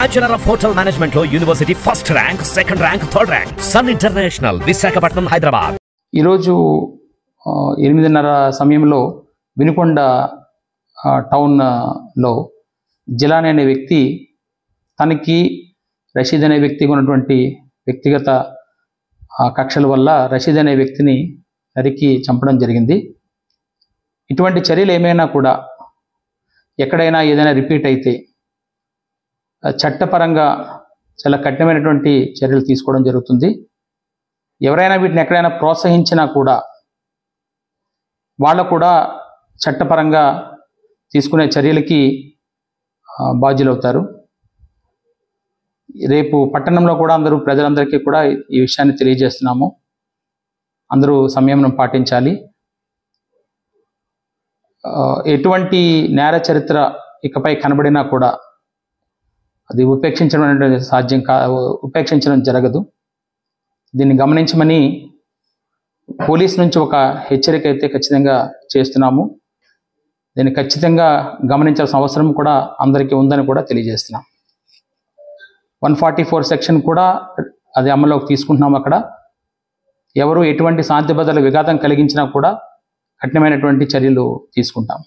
Bachelor of hotel management లో university first rank, second rank, third rank. Sun International, Visakhapatnam, Hyderabad. ఈరోజు 8:30 సమయంలో వినుకొండ టౌన్లో జిలాని అనే వ్యక్తి తనకి రషీద్ అనే వ్యక్తికి ఉన్నటువంటి వ్యక్తిగత కక్షల వల్ల రషీద్ అనే వ్యక్తిని నరికి చంపడం జరిగింది. ఇటువంటి చర్యలు ఏమైనా కూడా ఎక్కడైనా ఏదైనా రిపీట్ అయితే చట్టపరంగా చాలా కఠినమైనటువంటి చర్యలు తీసుకోవడం జరుగుతుంది. ఎవరైనా వీటిని ఎక్కడైనా ప్రోత్సహించినా కూడా వాళ్ళు కూడా చట్టపరంగా తీసుకునే చర్యలకి బాధ్యులవుతారు. రేపు పట్టణంలో కూడా ప్రజలందరికీ కూడా ఈ విషయాన్ని తెలియజేస్తున్నాము. అందరూ సంయమనం పాటించాలి. ఎటువంటి నేర చరిత్ర ఇకపై కనబడినా కూడా అది ఉపేక్షించడం జరగదు. దీన్ని గమనించమని పోలీస్ నుంచి ఒక హెచ్చరిక అయితే ఖచ్చితంగా చేస్తున్నాము. దీన్ని ఖచ్చితంగా గమనించాల్సిన అవసరం కూడా అందరికీ ఉందని కూడా తెలియజేస్తున్నాం. 144 సెక్షన్ కూడా అది అమల్లోకి తీసుకుంటున్నాం. అక్కడ ఎవరు ఎటువంటి శాంతి భద్రతల విఘాతం కలిగించినా కూడా కఠినమైనటువంటి చర్యలు తీసుకుంటాం.